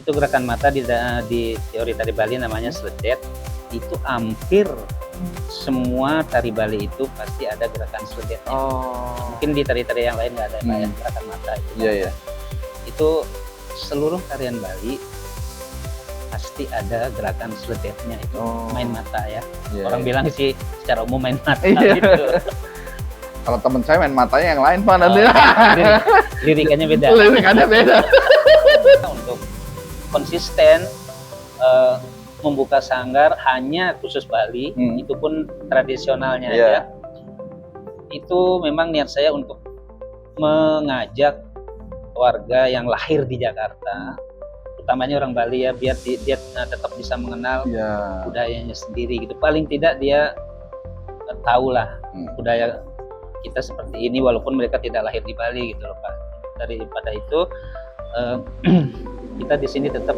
Itu gerakan mata di teori tari Bali namanya sledet. Itu hampir semua tari Bali itu pasti ada gerakan sledetnya. Mungkin di tari-tari yang lain nggak ada gerakan mata itu. Iya. Itu seluruh tarian Bali pasti ada gerakan sledetnya itu. Main mata ya. Orang bilang sih secara umum main mata gitu. Kalau temen saya main matanya yang lain Pak nanti. Lirikannya beda. Lirikannya beda. Untuk konsisten membuka sanggar hanya khusus Bali, itu pun tradisionalnya aja. Itu memang niat saya untuk mengajak warga yang lahir di Jakarta, utamanya orang Bali ya, biar dia tetap bisa mengenal budayanya sendiri gitu. Paling tidak dia tahulah budaya kita seperti ini walaupun mereka tidak lahir di Bali gitu loh Pak. Daripada itu kita di sini tetap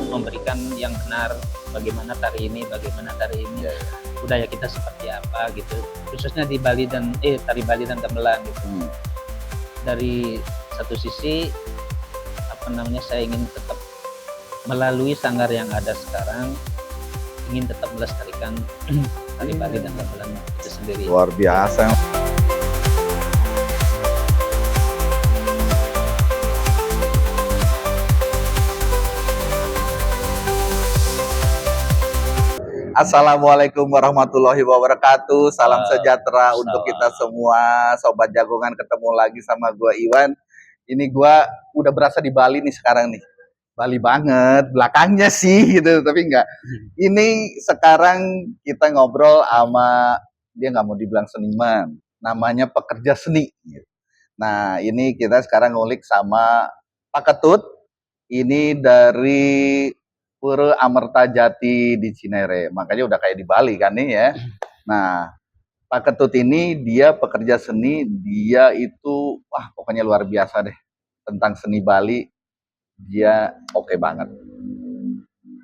memberikan yang benar, bagaimana tari ini, budaya kita seperti apa gitu. Khususnya di Bali dan tari Bali dan gamelan gitu. Dari satu sisi saya ingin tetap melalui sanggar yang ada sekarang, ingin tetap melestarikan tari Bali dan gamelan itu sendiri. Luar biasa. Assalamualaikum warahmatullahi wabarakatuh. Salam sejahtera untuk kita semua. Sobat Jagongan, ketemu lagi sama gua Iwan. Ini gua udah berasa di Bali nih sekarang nih. Bali banget, belakangnya sih gitu, tapi enggak. Ini sekarang kita ngobrol sama, dia nggak mau dibilang seniman, namanya pekerja seni. Nah, ini kita sekarang ngulik sama Pak Ketut. Ini dari Pura Amertajati di Cinere, makanya udah kayak di Bali kan nih ya. Nah, Pak Ketut ini dia pekerja seni, dia itu pokoknya luar biasa deh tentang seni Bali, dia oke banget.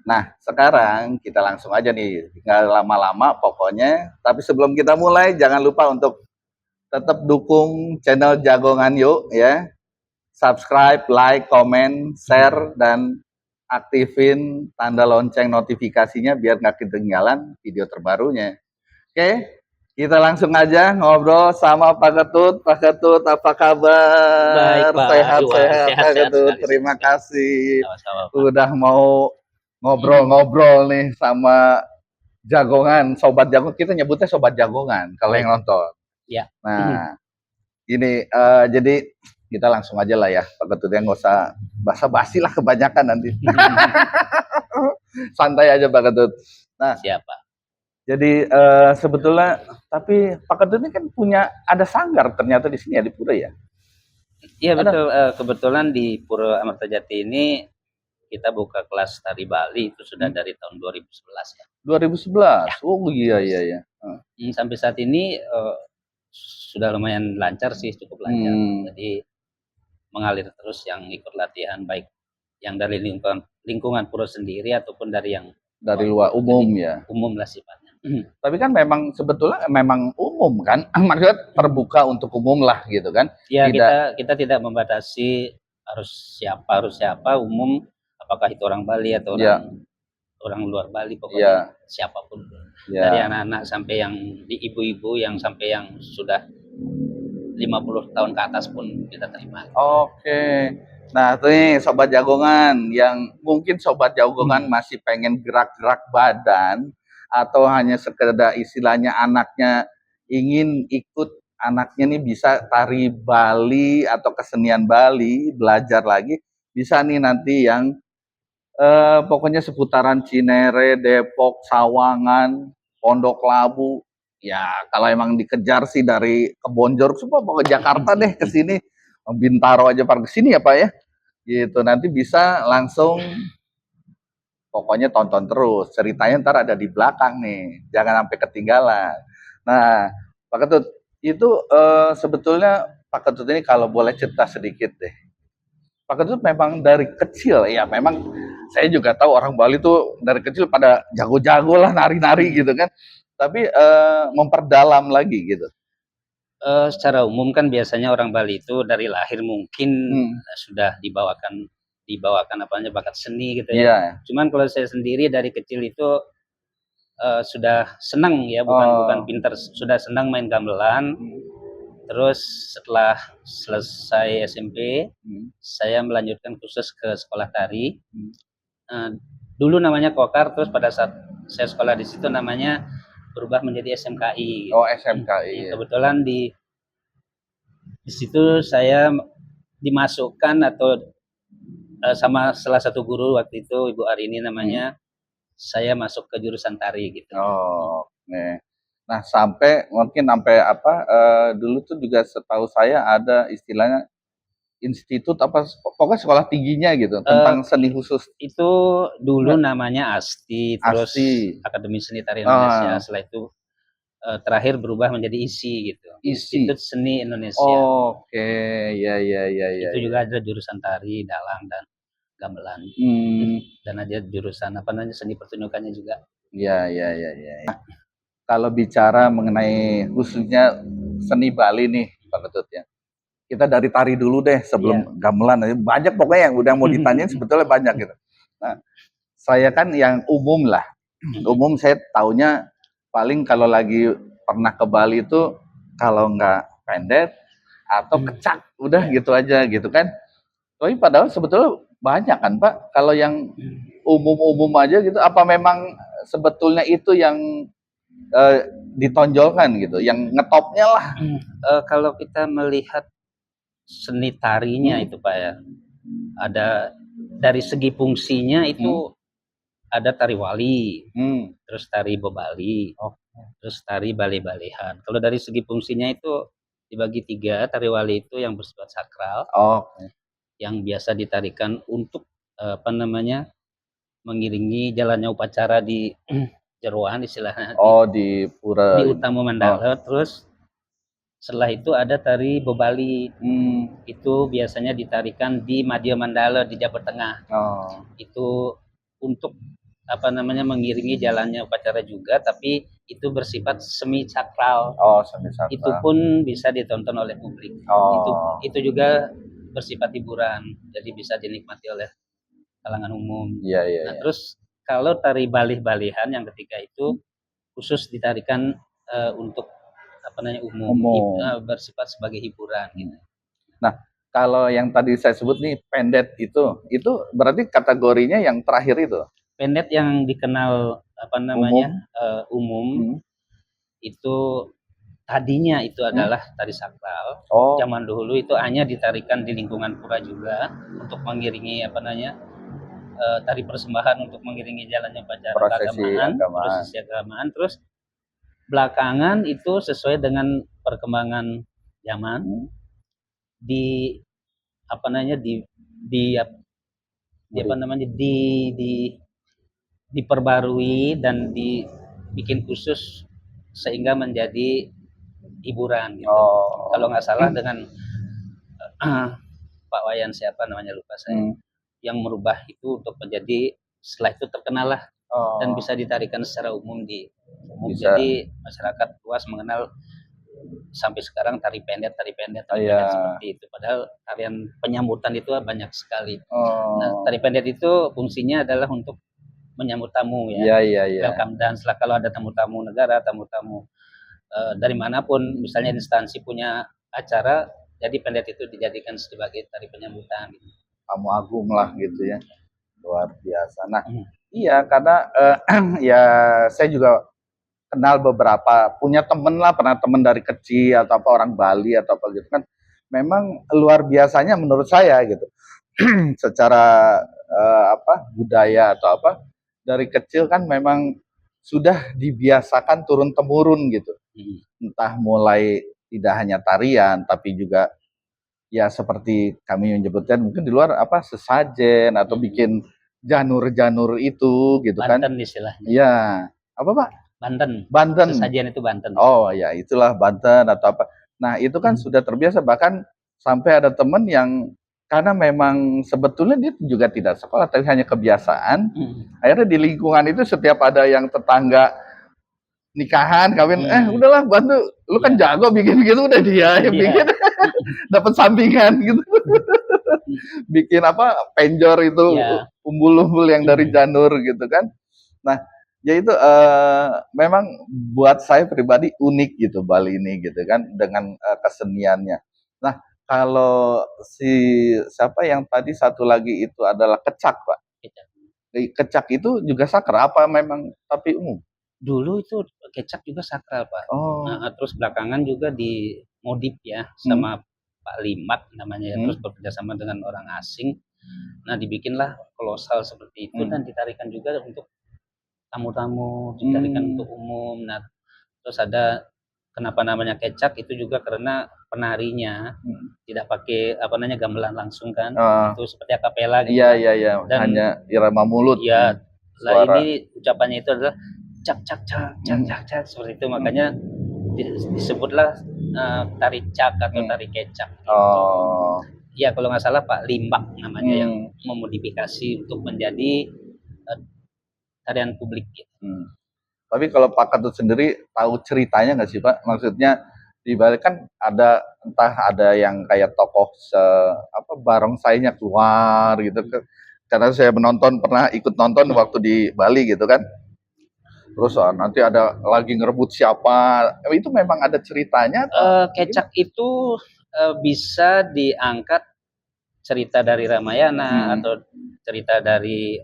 Nah, sekarang kita langsung aja nih, nggak lama-lama pokoknya. Tapi sebelum kita mulai, jangan lupa untuk tetap dukung channel Jagongan yuk ya. Subscribe, like, comment, share, dan aktifin tanda lonceng notifikasinya biar nggak ketinggalan video terbarunya. Oke, kita langsung aja ngobrol sama Pak Ketut. Pak Ketut, apa kabar? Baik, Pak. Sehat-sehat Pak Ketut. Terima kasih. Udah mau ngobrol-ngobrol nih sama Jagongan, Sobat Jagongan. Kita nyebutnya Sobat Jagongan kalau yang nonton. Ya. Nah, ini jadi kita langsung aja lah ya Pak Ketut, yang nggak usah basa-basi lah kebanyakan nanti. Santai aja Pak Ketut. Nah, siapa? Jadi sebetulnya tapi Pak Ketut ini kan ada sanggar ternyata di sini ya, di Pura ya? Iya betul. Kebetulan di Pura Amertajati ini kita buka kelas tari Bali itu sudah dari tahun 2011 ya. 2011. Ya. Oh iya. Sampai saat ini sudah lumayan lancar sih, cukup lancar. Jadi mengalir terus yang ikut latihan, baik yang dari lingkungan Pura sendiri ataupun dari yang dari luar umum ya. Umum lah sifatnya. Tapi kan memang sebetulnya memang umum kan, maksudnya terbuka untuk umum lah gitu kan. Ya, kita tidak membatasi harus siapa, umum, apakah itu orang Bali atau orang luar Bali, pokoknya siapapun. Dari anak-anak sampai yang di ibu-ibu, yang sampai yang sudah 50 tahun ke atas pun kita terima. Oke. Nah, tuh nih Sobat Jagongan, yang mungkin Sobat Jagongan masih pengen gerak-gerak badan, atau hanya sekedar istilahnya anaknya ingin ikut, anaknya nih bisa tari Bali atau kesenian Bali, belajar lagi, bisa nih nanti yang pokoknya seputaran Cinere, Depok, Sawangan, Pondok Labu. Ya, kalau emang dikejar sih dari Kebonjor semua mau ke Jakarta deh, ke sini. Bintaro aja ke sini ya Pak ya. Gitu, nanti bisa langsung pokoknya tonton terus. Ceritanya ntar ada di belakang nih. Jangan sampai ketinggalan. Nah, Pak Ketut, itu sebetulnya Pak Ketut ini kalau boleh cerita sedikit deh. Pak Ketut memang dari kecil, ya memang saya juga tahu orang Bali tuh dari kecil pada jago-jago lah nari-nari gitu kan. Tapi memperdalam lagi gitu. Secara umum kan biasanya orang Bali itu dari lahir mungkin sudah dibawakan dibawakan bakat seni gitu ya. Iya. Cuman kalau saya sendiri dari kecil itu sudah senang ya, bukan pinter, sudah senang main gamelan. Terus setelah selesai SMP, saya melanjutkan kursus ke sekolah tari. Dulu namanya Kokar, terus pada saat saya sekolah di situ namanya berubah menjadi SMKI. Oh, SMKI. Kebetulan di situ saya dimasukkan atau sama salah satu guru waktu itu, Ibu Arini namanya, saya masuk ke jurusan tari gitu. Oh, oke. Nah, sampai apa, dulu tuh juga setahu saya ada istilahnya institut apa, pokoknya sekolah tingginya gitu, tentang seni khusus. Itu dulu namanya ASTI, terus Akademi Seni Tari Indonesia. Setelah itu terakhir berubah menjadi ISI gitu. Institut Seni Indonesia. Oke, ya. Itu juga ada jurusan tari, dalang, dan gamelan. Dan ada jurusan seni pertunjukannya juga. Ya. Kalau bicara mengenai khususnya seni Bali nih, Pak Ketut ya. Kita dari tari dulu deh sebelum gamelan. Banyak pokoknya yang udah mau ditanyain sebetulnya banyak gitu. Nah, saya kan yang umum lah. Umum saya taunya paling kalau lagi pernah ke Bali itu kalau nggak pendet atau kecak, udah gitu aja gitu kan. Tapi padahal sebetulnya banyak kan Pak. Kalau yang umum-umum aja gitu, apa memang sebetulnya itu yang ditonjolkan gitu, yang ngetopnya lah. Kalau kita melihat seni tarinya itu Pak ya, ada dari segi fungsinya itu ada tari wali, terus tari bebali, terus tari bale-balehan. Kalau dari segi fungsinya itu dibagi 3. Tari wali itu yang bersifat sakral, yang biasa ditarikan untuk mengiringi jalannya upacara di jeroan istilahnya. Di pura. Di Utama Mandala. Terus setelah itu ada tari bebali. Itu biasanya ditarikan di Madya Mandala di Jawa Tengah. Itu untuk mengiringi jalannya upacara juga, tapi itu bersifat semi sakral. Semi sakral. Itu pun bisa ditonton oleh publik. Itu juga bersifat hiburan, jadi bisa dinikmati oleh kalangan umum. Iya. Terus kalau tari balih-balihan yang ketiga itu khusus ditarikan untuk umum. Bersifat sebagai hiburan gitu. Nah, kalau yang tadi saya sebut nih pendet itu berarti kategorinya yang terakhir itu. Pendet yang dikenal umum itu tadinya itu adalah tari sakral. Zaman dulu itu hanya ditarikan di lingkungan pura juga untuk mengiringi tari persembahan untuk mengiringi jalannya upacara prosesi keagamaan. Terus belakangan itu sesuai dengan perkembangan zaman diperbarui dan dibikin khusus sehingga menjadi hiburan gitu. Kalau nggak salah dengan Pak Wayan siapa namanya lupa saya, yang merubah itu untuk menjadi, setelah itu terkenal lah dan bisa ditarikan secara umum jadi masyarakat luas mengenal sampai sekarang tari pendet seperti itu. Padahal tarian penyambutan itu banyak sekali. Nah, tari pendet itu fungsinya adalah untuk menyambut tamu ya. Welcome dance lah kalau ada tamu-tamu negara, tamu-tamu dari manapun, misalnya instansi punya acara, jadi pendet itu dijadikan sebagai tari penyambutan. Tamu agung lah gitu ya. Luar biasa. Nah, iya karena ya saya juga kenal beberapa, punya temen lah, pernah temen dari kecil atau apa orang Bali atau apa gitu kan, memang luar biasanya menurut saya gitu. Secara budaya atau apa, dari kecil kan memang sudah dibiasakan turun temurun gitu. Entah mulai tidak hanya tarian tapi juga ya seperti kami menyebutkan mungkin di luar sesajen atau bikin janur-janur itu gitu kan. Banten istilahnya. Iya. Apa Pak? Banten. Sesajen itu Banten. Ya itulah Banten atau apa. Nah itu kan sudah terbiasa, bahkan sampai ada teman yang karena memang sebetulnya dia juga tidak sekolah tapi hanya kebiasaan. Akhirnya di lingkungan itu setiap ada yang tetangga nikahan, kawin, udahlah bantu, lu kan jago bikin gitu, udah dia yang bikin, dapat sampingan gitu. Bikin apa, penjor itu, umbul-umbul yang dari janur gitu kan. Nah, ya itu memang buat saya pribadi unik gitu Bali ini gitu kan, dengan keseniannya. Nah, kalau siapa yang tadi satu lagi itu adalah kecak, Pak. Kecak itu juga sakral apa memang tapi umum? Dulu itu kecak juga sakral, Pak. Oh. Nah, terus belakangan juga dimodif ya sama Pak Limat namanya ya, terus bekerja sama dengan orang asing. Nah, dibikinlah kolosal seperti itu dan ditarikan juga untuk tamu-tamu, ditarikan untuk umum. Nah, terus ada kenapa namanya kecak itu juga karena penarinya tidak pakai apa namanya gamelan langsung kan, itu seperti akapela gitu. Iya. Dan hanya irama mulut. Iya. Lah ini ucapannya itu adalah cak cak cak cak cak cak seperti itu, makanya disebutlah tari cak atau tari kecak. Gitu. Oh. Ya kalau nggak salah Pak Limbak namanya yang memodifikasi untuk menjadi tarian publik gitu. Tapi kalau Pak Ketut sendiri tahu ceritanya nggak sih Pak? Maksudnya di Bali kan ada entah ada yang kayak tokoh barongsainya keluar gitu. Karena saya pernah ikut nonton waktu di Bali gitu kan. Terus nanti ada lagi ngerebut siapa? Itu memang ada ceritanya? Kecak itu bisa diangkat cerita dari Ramayana atau cerita dari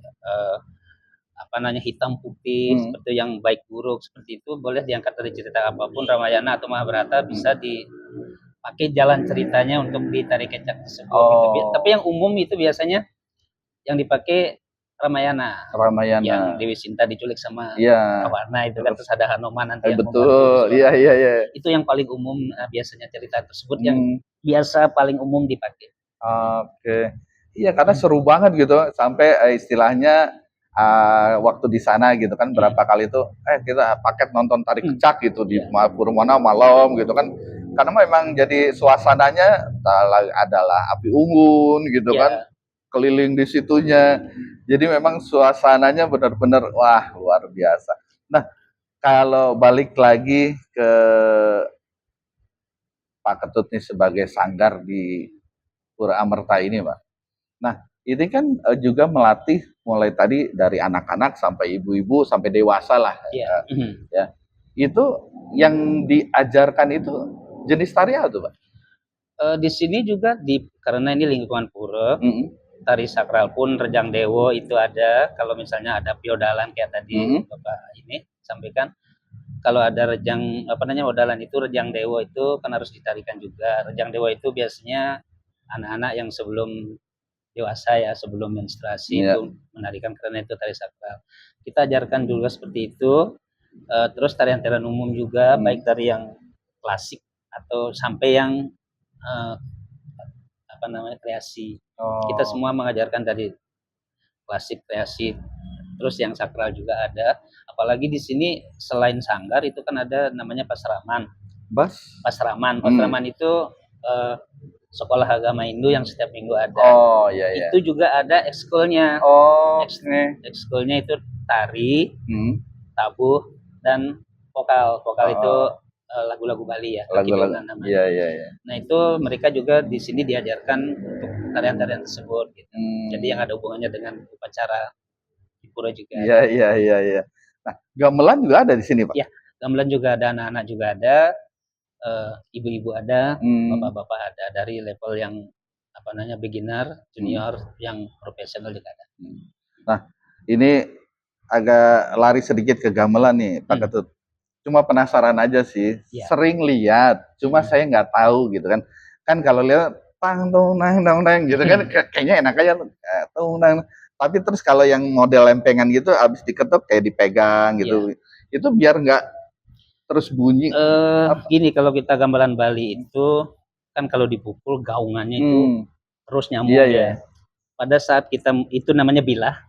hitam putih seperti yang baik buruk seperti itu, boleh diangkat dari cerita apapun, Ramayana atau Mahabharata bisa dipakai jalan ceritanya untuk ditarik kecak tersebut. Gitu. Tapi yang umum itu biasanya yang dipakai Ramayana. Yang Dewi Sinta diculik sama Rawana itu kan, terus ada Hanuman nanti yang betul. Iya. Itu yang paling umum biasanya cerita tersebut yang biasa paling umum dipakai. Oke. Iya, karena seru banget gitu sampai istilahnya waktu di sana gitu kan berapa kali itu kita paket nonton tarik kecak gitu di Purwono malam gitu kan, karena memang jadi suasananya adalah api unggun gitu kan, keliling di situnya, jadi memang suasananya benar-benar wah luar biasa. Nah, kalau balik lagi ke Pak Ketut nih sebagai sanggar di Pura Amerta ini Pak, nah ini kan juga melatih mulai tadi dari anak-anak sampai ibu-ibu sampai dewasa lah. Ya. Itu yang diajarkan itu jenis tari apa tuh, Pak? Di sini juga karena ini lingkungan pura, tari sakral pun Rejang Dewo itu ada. Kalau misalnya ada piodalan kayak tadi Bapak ini sampaikan, kalau ada odalan itu Rejang Dewo itu kan harus ditarikan juga. Rejang Dewo itu biasanya anak-anak yang sebelum dewasa ya, sebelum menstruasi itu menarikan karena itu tari sakral. Kita ajarkan juga seperti itu. Terus tarian-tarian umum juga, baik dari yang klasik atau sampai yang kreasi. Kita semua mengajarkan dari klasik, kreasi, terus yang sakral juga ada. Apalagi di sini selain sanggar itu kan ada namanya pasraman. Pasraman itu sekolah agama Hindu yang setiap minggu ada. Itu juga ada ekskulnya. Ekskulnya itu tari, tabuh, dan vokal. Vokal itu lagu-lagu Bali ya. Lagu-lagu. Iya. Nah itu mereka juga di sini diajarkan untuk tarian-tarian tersebut. Gitu. Jadi yang ada hubungannya dengan upacara di pura juga. Iya. Nah gamelan juga ada di sini Pak? Iya, gamelan juga ada, anak-anak juga ada. Ibu-ibu ada, bapak-bapak ada, dari level yang beginner, junior, yang profesional juga ada. Nah, ini agak lari sedikit ke gamelan nih, Pak Ketut. Cuma penasaran aja sih, sering lihat, cuma saya nggak tahu gitu kan. Kan kalau lihat tang nang gitu kan, kayaknya enak aja nang. Tapi terus kalau yang model lempengan gitu, abis diketuk kayak dipegang gitu, itu biar nggak terus bunyi. Gini, kalau kita gamelan Bali itu kan kalau dipukul gaungannya itu terus nyambung ya. Pada saat kita itu namanya bilah,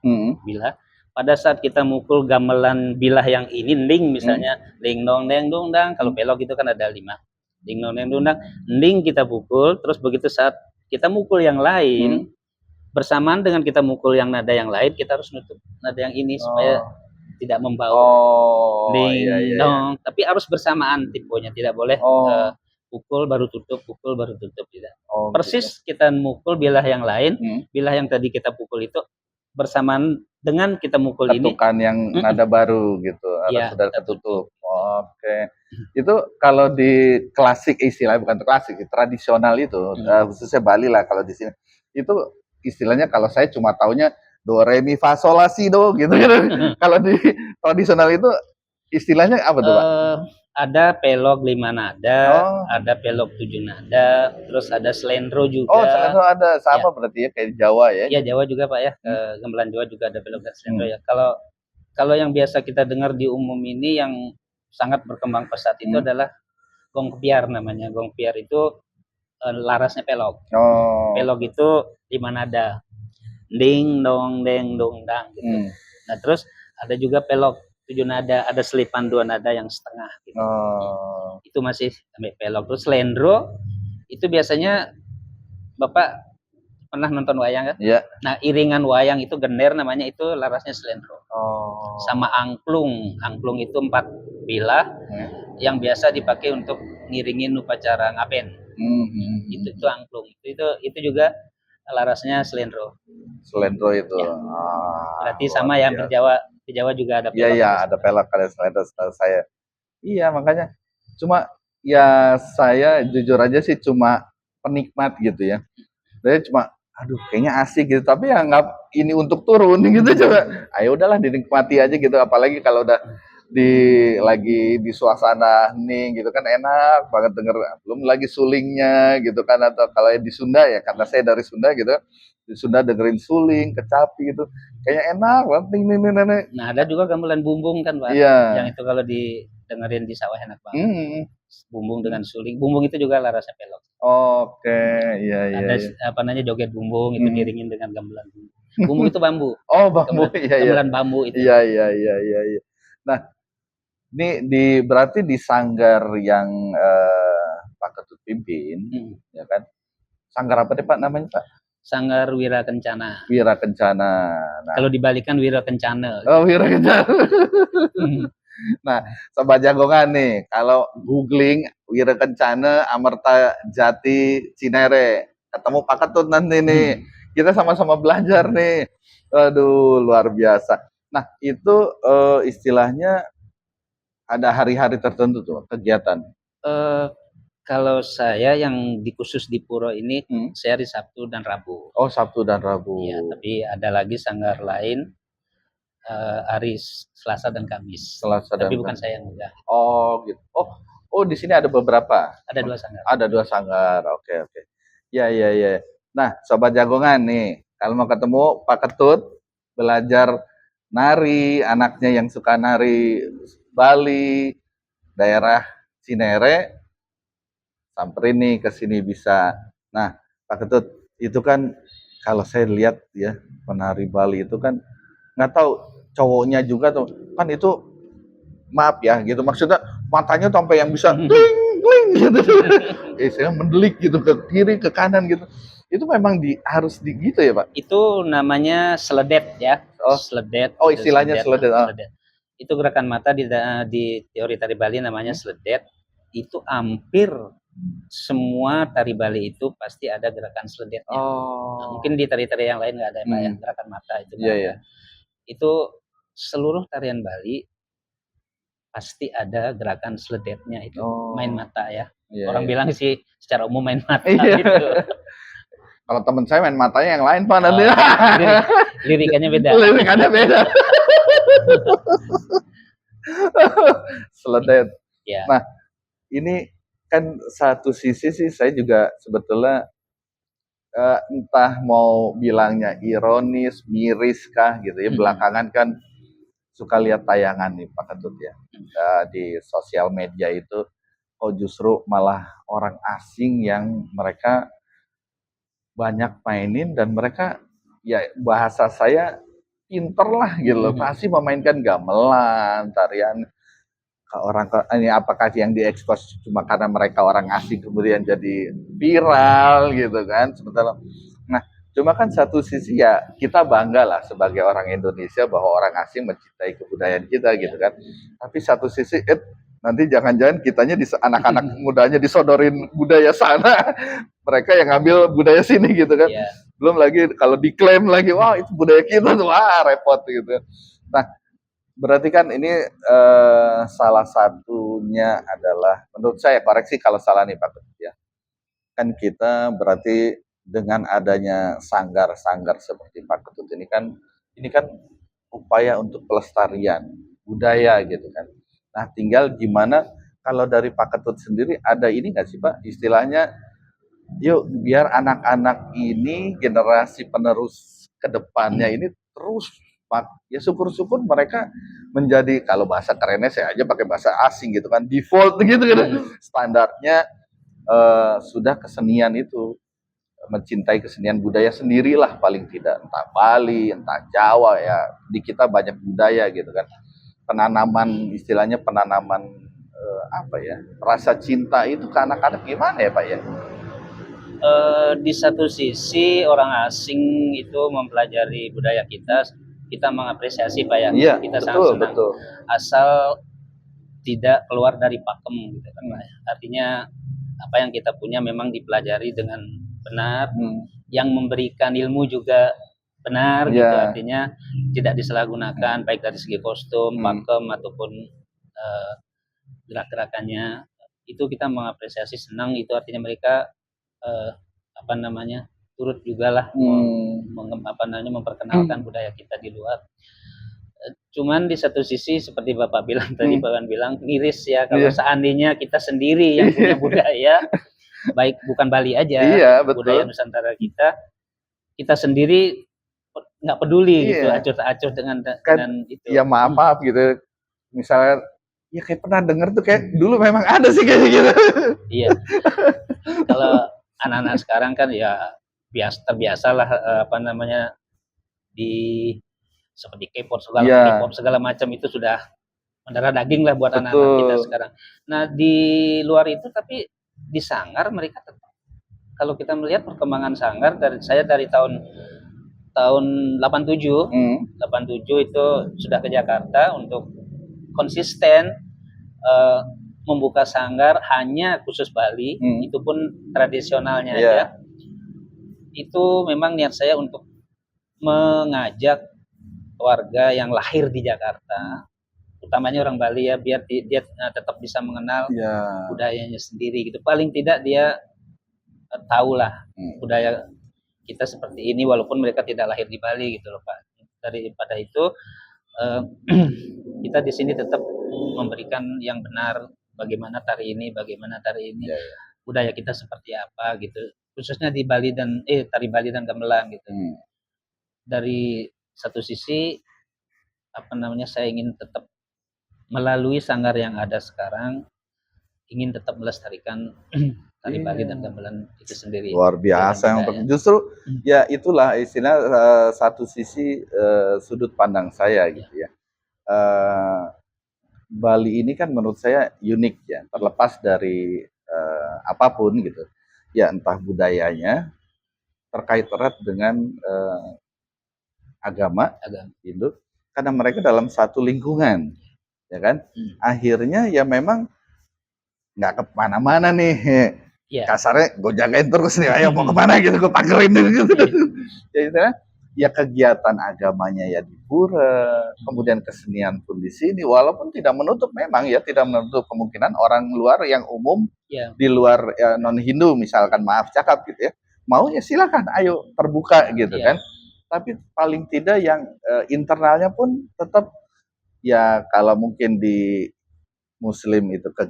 pada saat kita mukul gamelan bilah yang ini ling misalnya, ling dong deng dong dang, kalau pelok itu kan ada 5, ling dong deng dong dang, ling kita pukul, terus begitu saat kita mukul yang lain bersamaan dengan kita mukul yang nada yang lain, kita harus nutup nada yang ini supaya tidak membau. Oh, Ding iya, iya, dong, tapi harus bersamaan temponya, tidak boleh pukul baru tutup tidak. Oh, Persis kita mukul bilah yang lain, bilah yang tadi kita pukul itu bersamaan dengan kita mukul ketukan ini. yang nada baru gitu, harus Iya, sudah kita ketutup. Oke. Itu kalau di klasik istilahnya, bukan klasik, tradisional itu, khususnya Bali lah kalau di sini. Itu istilahnya kalau saya cuma taunya do re mi fa sol la si do gitu kan. Kalau di tradisional itu istilahnya apa tuh, Pak? Ada pelog 5 nada, ada pelog 7 nada, terus ada slendro juga. Oh, slendro ada, sama ya. Berarti ya kayak Jawa ya? Iya, Jawa juga Pak ya, gamelan Jawa juga ada pelog dan slendro ya. Kalau yang biasa kita dengar di umum ini yang sangat berkembang pesat itu adalah gong kepiar namanya. Gong kepiar itu larasnya pelog. Pelog itu 5 nada. Ding dong deng dong dang gitu. Nah, terus ada juga pelog 7 nada, ada selipan 2 nada yang setengah gitu. Itu masih sampai pelog. Terus slendro itu biasanya Bapak pernah nonton wayang kan? Iya. Nah, iringan wayang itu gender namanya, itu larasnya slendro. Sama angklung. Angklung itu 4 bilah yang biasa dipakai untuk ngiringin upacara ngaben. Itu angklung. Itu juga larasnya slendro. Slendro itu. Ya. Berarti sama ya, di Jawa juga ada pelak. Iya, ada pelak, ada slendro setahu saya. Iya, makanya cuma ya saya jujur aja sih cuma penikmat gitu ya. Saya cuma aduh kayaknya asik gitu, tapi ya nggak ini untuk turun gitu coba. Ayo udahlah dinikmati aja gitu, apalagi kalau udah lagi di suasana hening gitu kan enak banget denger, belum lagi sulingnya gitu kan, atau kalau di Sunda ya karena saya dari Sunda gitu, di Sunda dengerin suling, kecapi gitu kayaknya enak banget nih. Nah, ada juga gamelan bumbung kan Pak, yang itu kalau didengerin di sawah enak banget. Bumbung dengan suling, bumbung itu juga larasnya pelog. Oke, iya. Ada apa namanya joget bumbung itu diringin dengan gamelan bumbung. Bumbung itu bambu. Oh, bambu. Gamelan bambu itu. Iya. Nah, ini berarti di sanggar yang Pak Ketut pimpin, ya kan? Sanggar apa deh Pak namanya Pak? Sanggar Wira Kencana. Wira Kencana. Nah, kalau dibalikan Wira Kencana. Oh, Wira Kencana. Nah, Sobat Jagongan nih, kalau googling Wira Kencana, Amerta Jati, Cinere, ketemu Pak Ketut nanti nih. Kita sama-sama belajar nih. Aduh, luar biasa. Nah, itu istilahnya ada hari-hari tertentu tuh kegiatan. Kalau saya yang khusus di Puro ini, saya hari Sabtu dan Rabu. Oh, Sabtu dan Rabu. Iya, tapi ada lagi sanggar lain hari Selasa dan Kamis. Tapi bukan saya yang megang. Oh, gitu. Oh, di sini ada beberapa. Ada 2 sanggar. Ada 2 sanggar. Oke. Ya. Nah, Sobat Jagongan nih, kalau mau ketemu Pak Ketut, belajar nari, anaknya yang suka nari Bali, daerah Cinere, samperin nih ke sini bisa. Nah, Pak Ketut, itu kan kalau saya lihat ya, penari Bali itu kan nggak tahu cowoknya juga tuh, kan itu maaf ya gitu, maksudnya matanya sampai yang bisa kling gitu. Saya mendelik gitu ke kiri ke kanan gitu. Itu memang harus gitu ya, Pak? Itu namanya seledet ya. Seledet. Oh, istilahnya seledet. Itu gerakan mata di teori tari Bali namanya seledet. Itu hampir semua tari Bali itu pasti ada gerakan seledetnya. Nah, mungkin di tari-tari yang lain nggak ada ya, gerakan mata itu. Iya. Itu seluruh tarian Bali pasti ada gerakan seledetnya itu. Main mata ya. Orang bilang sih secara umum main mata gitu. Kalau teman saya main matanya yang lain Pak nanti. Lirikannya beda. Seledet. Ya. Nah, ini kan satu sisi sih saya juga sebetulnya entah mau bilangnya ironis, miris kah gitu ya. Belakangan kan suka lihat tayangan nih Pak Ketut ya. Di sosial media itu justru malah orang asing yang mereka banyak mainin dan mereka ya bahasa saya pinter lah gitu loh. Pasti memainkan gamelan, tarian ini apakah yang diekspos cuma karena mereka orang asing kemudian jadi viral gitu kan sebenarnya. Nah, Cuma kan satu sisi ya kita bangga lah sebagai orang Indonesia bahwa orang asing mencintai kebudayaan kita gitu kan. Tapi satu sisi nanti jangan-jangan kitanya anak-anak mudanya disodorin budaya sana, mereka yang ngambil budaya sini gitu kan. Yeah. Belum lagi kalau diklaim lagi, wah itu budaya kita tuh, wah repot gitu. Nah, berarti kan ini salah satunya adalah, menurut saya, koreksi kalau salah nih Pak Ketut ya, kan kita berarti dengan adanya sanggar-sanggar seperti Pak Ketut ini kan upaya untuk pelestarian budaya gitu kan. Nah, tinggal gimana kalau dari Pak Ketut sendiri ada ini nggak sih Pak, istilahnya yuk biar anak-anak ini generasi penerus ke depannya ini terus Pak, ya syukur-syukur mereka menjadi, kalau bahasa kerennya saya aja pakai bahasa asing gitu kan, default gitu kan, standarnya sudah kesenian itu, mencintai kesenian budaya sendirilah paling tidak, entah Bali, entah Jawa ya, di kita banyak budaya gitu kan. Penanaman, istilahnya penanaman apa ya, rasa cinta itu ke anak-anak gimana ya Pak ya? Di satu sisi orang asing itu mempelajari budaya kita mengapresiasi Pak ya. Iya, kita betul, sangat senang. betul. Asal tidak keluar dari pakem gitu kan Pak. Artinya apa yang kita punya memang dipelajari dengan benar, yang memberikan ilmu juga benar gitu, artinya tidak disalahgunakan baik dari segi kostum, pakem ataupun gerak-gerakannya. Itu kita mengapresiasi, senang, itu artinya mereka turut juga lah memperkenalkan budaya kita di luar. Cuman di satu sisi seperti Bapak bilang tadi, Bapak bilang miris ya kalau seandainya kita sendiri yang punya budaya, baik bukan Bali aja, budaya Nusantara kita sendiri nggak peduli gitu, acuh-acuh dengan itu. Ya maaf gitu, misalnya ya kayak pernah dengar tuh kayak dulu memang ada sih kayak gitu. Iya. Kalau anak-anak sekarang kan ya terbiasalah di seperti K-pop segala macam itu sudah mendarah daging lah buat anak-anak kita sekarang. Nah di luar itu, tapi di sanggar mereka tetap, kalau kita melihat perkembangan sanggar dari tahun 87 itu sudah ke Jakarta untuk konsisten membuka sanggar hanya khusus Bali, itu pun tradisionalnya aja. Itu memang niat saya untuk mengajak warga yang lahir di Jakarta, utamanya orang Bali ya, biar dia tetap bisa mengenal budayanya sendiri gitu. Paling tidak dia tahulah budaya kita seperti ini walaupun mereka tidak lahir di Bali gitu loh Pak. Daripada itu kita di sini tetap memberikan yang benar, bagaimana tari ini, budaya kita seperti apa gitu. Khususnya di Bali dan tari Bali dan gamelan gitu. Dari satu sisi saya ingin tetap melalui sanggar yang ada sekarang, ingin tetap melestarikan tari Bali dan gamelan itu sendiri. Luar biasa. Justru ya itulah istilah satu sisi sudut pandang saya gitu ya. Bali ini kan menurut saya unik ya, terlepas dari apapun gitu. Ya entah budayanya terkait erat dengan agama Hindu, karena mereka dalam satu lingkungan, ya kan? Akhirnya ya memang nggak kemana-mana nih, kasarnya gue jagain terus nih, ayo mau kemana gitu, gue pagerin gitu. Ya kegiatan agamanya ya di pura, kemudian kesenian pun di sini, walaupun tidak menutup kemungkinan orang luar yang umum di luar non Hindu misalkan, maaf cakap gitu ya, mau ya silakan, ayo terbuka gitu kan. Tapi paling tidak yang internalnya pun tetap ya, kalau mungkin di Muslim itu ke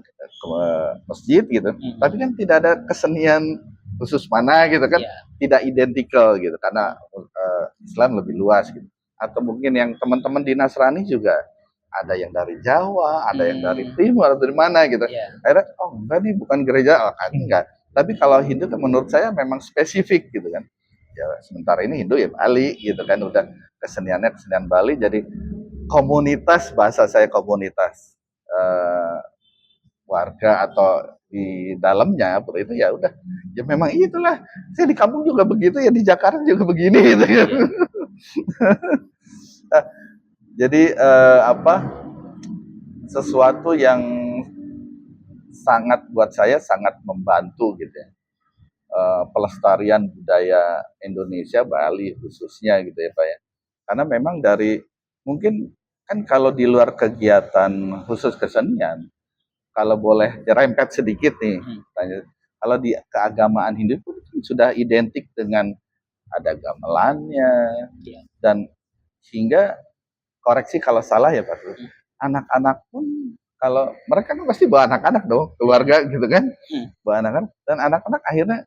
masjid gitu, tapi kan tidak ada kesenian khusus mana gitu kan, tidak identikal gitu, karena Islam lebih luas gitu. Atau mungkin yang teman-teman di Nasrani juga ada yang dari Jawa, ada yang dari Timur atau dari mana gitu. Akhirnya enggak nih, bukan gereja, enggak. Tapi kalau Hindu kan menurut saya memang spesifik gitu kan. Ya sementara ini Hindu ya Bali gitu kan, udah keseniannya kesenian Bali, jadi komunitas, bahasa saya komunitas warga atau di dalamnya itu ya udah, ya memang itulah, saya di kampung juga begitu ya, di Jakarta juga begini gitu kan. Jadi sesuatu yang sangat buat saya sangat membantu gitu ya, pelestarian budaya Indonesia, Bali khususnya gitu ya Pak ya. Karena memang dari mungkin kan kalau di luar kegiatan khusus kesenian, kalau boleh rempet sedikit nih, kalau di keagamaan Hindu itu sudah identik dengan ada gamelannya, dan hingga koreksi kalau salah ya Pak, anak-anak pun kalau mereka kan pasti bawa anak-anak dong, keluarga gitu kan, bawa anak-anak, dan anak-anak akhirnya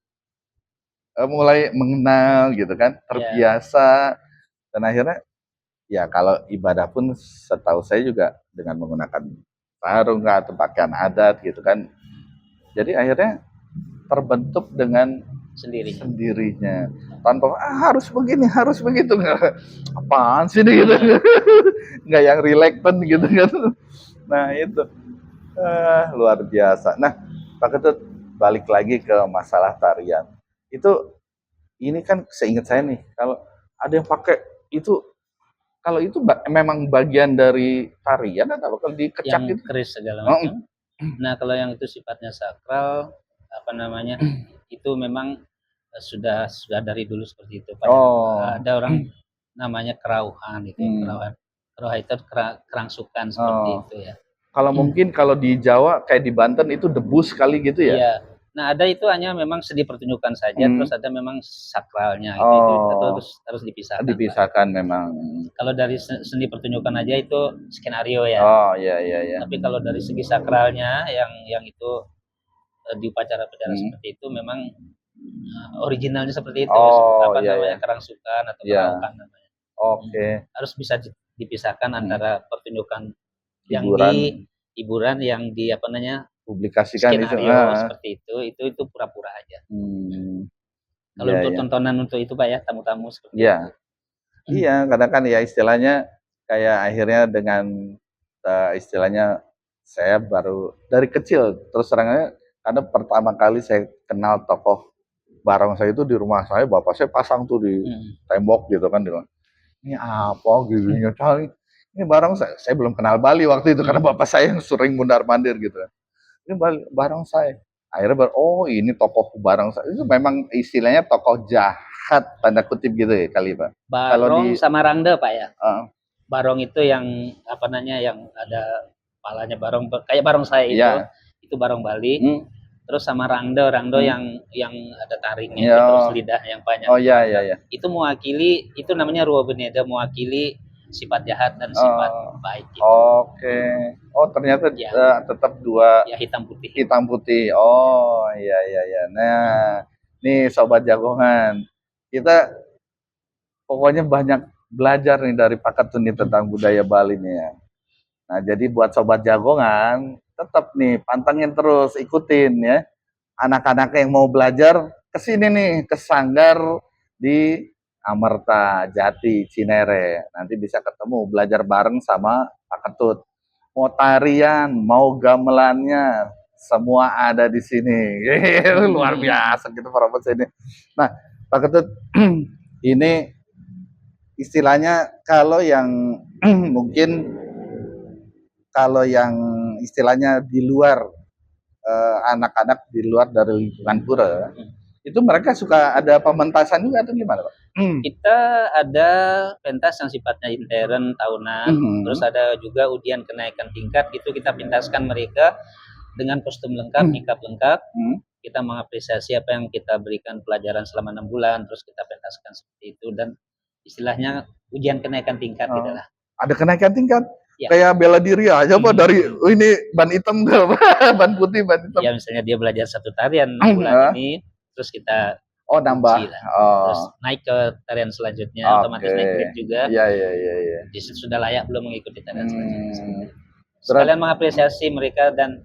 mulai mengenal gitu kan, terbiasa, dan akhirnya ya kalau ibadah pun setahu saya juga dengan menggunakan sarung atau pakaian adat gitu kan. Jadi akhirnya terbentuk dengan sendirinya. Tanpa harus begini, harus begitu, nggak apaan sih ini gitu. Nggak yang reluctant gitu kan. Nah itu luar biasa. Nah Pak Ketut, balik lagi ke masalah tarian. Itu ini kan seingat saya nih, kalau ada yang pakai itu, kalau itu memang bagian dari tarian atau kalau dikecak yang itu keris segala macam. Nah kalau yang itu sifatnya sakral, apa namanya, itu memang sudah dari dulu seperti itu Pak. Ada orang namanya kerauhan itu, kerauhan itu kerangsukan seperti itu ya. Kalau mungkin kalau di Jawa kayak di Banten itu debus kali gitu ya. Iya. Nah ada itu hanya memang seni pertunjukan saja, terus ada memang sakralnya itu harus dipisahkan. Dipisahkan Pak. Memang. Kalau dari seni pertunjukan aja itu skenario ya. Iya. Tapi kalau dari segi sakralnya yang itu di upacara-upacara seperti itu memang originalnya seperti itu. Namanya kerangsukan atau keraukan namanya. Harus bisa dipisahkan antara pertunjukan yang di hiburan, yang di apa namanya publikasikan skenario seperti itu pura-pura aja. Kalau untuk tontonan untuk itu Pak ya, tamu-tamu seperti itu. Iya, kadang kan ya istilahnya kayak akhirnya dengan istilahnya saya baru dari kecil, terus terangnya karena pertama kali saya kenal tokoh barongsai itu di rumah saya, bapak saya pasang tuh di tembok gitu kan, ini apa gitu, ini barongsai. Saya belum kenal Bali waktu itu karena bapak saya yang sering mundar-mandir gitu. Ini barongsai. Akhirnya ini tokoh barongsai. Itu memang istilahnya tokoh jahat tanda kutip gitu ya kali Pak. Barong sama rangda Pak ya. Barong itu yang apa namanya, yang ada kepalanya barong kayak barongsai itu barong Bali. Terus sama rangdo yang ada taringnya, terus lidah yang panjang. Itu mewakili, itu namanya Ruwa Beneda, mewakili sifat jahat dan sifat baik. Gitu. Ternyata tetap dua. Ya hitam putih. Hitam putih. Iya. Nah, nih Sobat Jagongan, kita pokoknya banyak belajar nih dari Pak Ketut nih tentang budaya Bali nih ya. Nah, jadi buat Sobat Jagongan, tetap nih pantengin terus, ikutin ya. Anak-anak yang mau belajar kesini nih, ke Sanggar di Amerta, Jati, Cinere. Nanti bisa ketemu, belajar bareng sama Pak Ketut. Mau tarian, mau gamelannya, semua ada di sini. Luar biasa gitu para ini. Nah, Pak Ketut, ini istilahnya kalau yang mungkin kalau yang istilahnya di luar anak-anak di luar dari lingkungan pura, itu mereka suka ada pementasan juga atau gimana Pak? Kita ada pentas yang sifatnya intern tahunan, terus ada juga ujian kenaikan tingkat, itu kita pentaskan mereka dengan kostum lengkap, nikab lengkap. Kita mengapresiasi apa yang kita berikan pelajaran selama 6 bulan, terus kita pentaskan seperti itu, dan istilahnya ujian kenaikan tingkat gitu lah. Ada kenaikan tingkat? Kayak bela diri aja Pak, dari ini ban hitam ke ban putih, ban hitam. Ya misalnya dia belajar satu tarian 6 bulan ini, terus kita nambah. Terus naik ke tarian selanjutnya, otomatis naik grade juga. Iya. Di situ sudah layak belum mengikuti tarian selanjutnya. Sekalian mengapresiasi mereka dan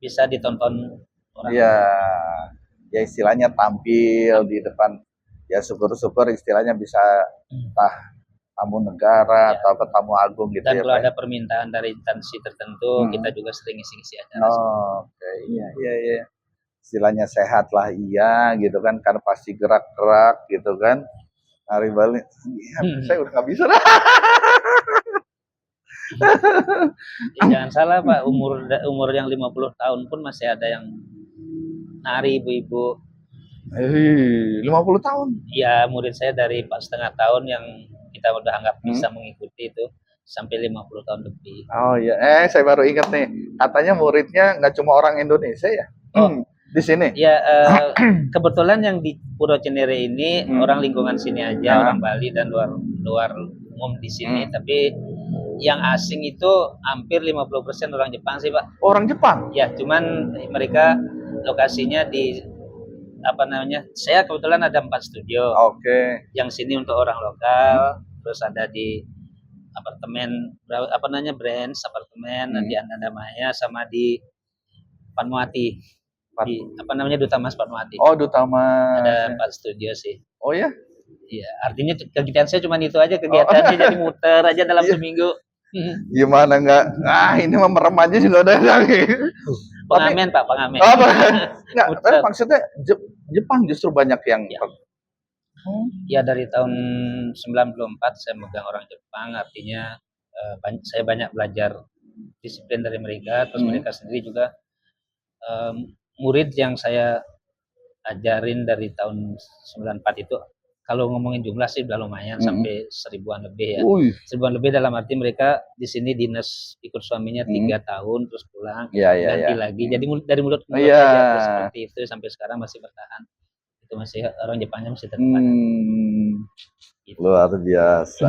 bisa ditonton orang. Ya istilahnya tampil di depan. Ya syukur-syukur istilahnya bisa tamu negara Ya. atau ke tamu agung gitu Dan ya kalau Pak. ada permintaan dari instansi tertentu, kita juga sering isi-isi acara. Oke, iya. Istilahnya sehat lah iya gitu kan, karena pasti gerak-gerak gitu kan. Hari Bali, ya, saya udah nggak bisa dah. Ya, jangan salah Pak, umur yang 50 tahun pun masih ada yang nari ibu-ibu. 50 tahun. Ya, murid saya dari 4,5 tahun yang kita udah anggap bisa mengikuti itu sampai 50 tahun lebih. Oh iya, saya baru ingat nih, katanya muridnya nggak cuma orang Indonesia ya? Di sini? Ya, kebetulan yang di Puro Cinere ini orang lingkungan sini aja, orang Bali dan luar umum di sini, tapi yang asing itu hampir 50% orang Jepang sih Pak. Orang Jepang? Ya, cuman mereka lokasinya di apa namanya? Saya kebetulan ada 4 studio. Oke. Yang sini untuk orang lokal, terus ada di apartemen apa namanya Brands apartemen di Anandamaya sama di Fatmawati di apa namanya Duta Mas Fatmawati. Oh, Duta Mas. Ada 4 studio sih. Oh ya? Iya, artinya kegiatan saya cuma itu aja kegiatannya jadi muter aja dalam seminggu. Gimana nggak? Ini mah merem aja juga udah lagi. Pengamen Pak, pengamen. Oh, enggak, tapi maksudnya Jepang justru banyak yang Ya dari tahun 94 saya megang orang Jepang, artinya saya banyak belajar disiplin dari mereka, terus mereka sendiri juga murid yang saya ajarin dari tahun 94 itu kalau ngomongin jumlah sih udah lumayan sampai 1000-an lebih ya. 1000-an lebih dalam arti mereka di sini dinas ikut suaminya 3 tahun terus pulang ganti lagi. Jadi dari mulut ke mulut aja seperti itu sampai sekarang masih bertahan. Itu masih orang Jepangnya masih tetap ada. Gitu. Luar biasa.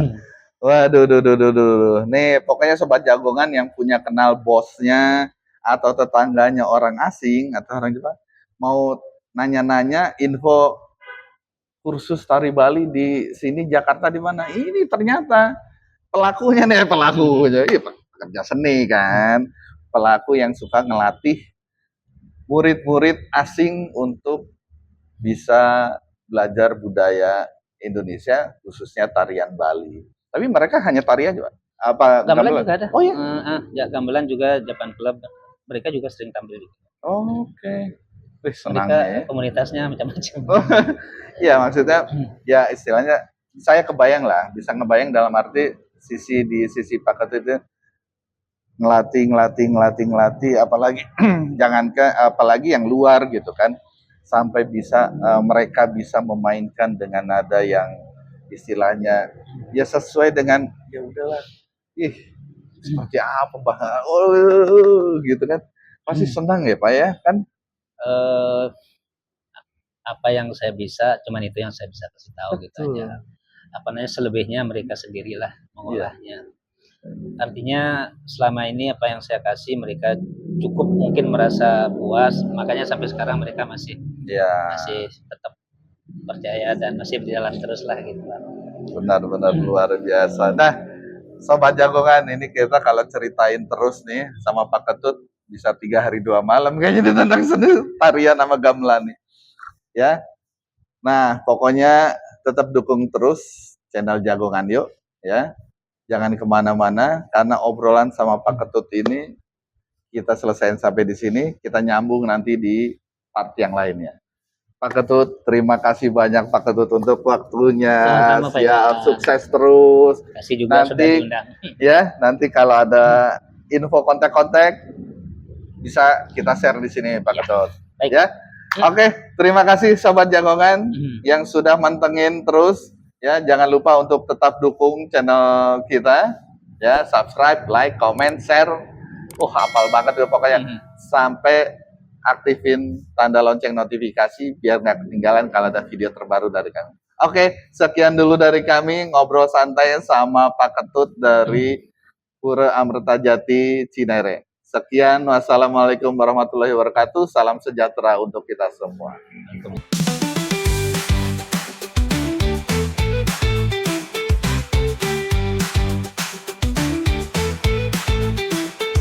Waduh. Nih pokoknya sobat jagongan yang punya kenal bosnya atau tetangganya orang asing atau orang Jepang mau nanya-nanya info kursus tari Bali di sini Jakarta di mana? Ini ternyata pelakunya nih pekerja seni kan, pelaku yang suka ngelatih murid-murid asing untuk bisa belajar budaya Indonesia khususnya tarian Bali. Tapi mereka hanya tari aja, apa gamelan juga ada? Oh iya. Ya gamelan juga Japan Club. Mereka juga sering tampil. Oke. Mereka komunitasnya macam-macam. Iya maksudnya ya istilahnya saya kebayang lah, bisa ngebayang dalam arti di sisi Pak Ketut itu ngelatih apalagi apalagi yang luar gitu kan sampai bisa mereka bisa memainkan dengan nada yang istilahnya ya sesuai dengan ya udahlah seperti apa gitu kan pasti senang ya Pak ya kan. Apa yang saya bisa, cuman itu yang saya bisa kasih tahu gitu aja. Apa namanya selebihnya mereka sendirilah mengolahnya. Artinya selama ini apa yang saya kasih mereka cukup mungkin merasa puas, makanya sampai sekarang mereka masih tetap percaya dan masih berjalan terus lah gitu. Benar-benar luar biasa. Nah, sobat jagongan ini kita kalau ceritain terus nih sama Pak Ketut bisa 3 hari 2 malam kayaknya tentang seni tarian sama gamelan nih. Ya. Nah, pokoknya tetap dukung terus channel Jagongan yuk ya. Jangan kemana-mana karena obrolan sama Pak Ketut ini kita selesaiin sampai di sini, kita nyambung nanti di part yang lainnya. Pak Ketut, terima kasih banyak Pak Ketut untuk waktunya. Siap, sukses terus. Kasih juga nanti ya, nanti kalau ada info kontak-kontak bisa kita share di sini Pak Ketut. Baik. Ya. Oke, terima kasih sobat jagongan yang sudah mantengin terus ya. Jangan lupa untuk tetap dukung channel kita ya, subscribe, like, comment, share. Hafal banget tuh pokoknya. Sampai aktifin tanda lonceng notifikasi biar nggak ketinggalan kalau ada video terbaru dari kami. Oke, sekian dulu dari kami ngobrol santai sama Pak Ketut dari Pura Amrtajati Cinere. Sekian, wassalamualaikum warahmatullahi wabarakatuh. Salam sejahtera untuk kita semua.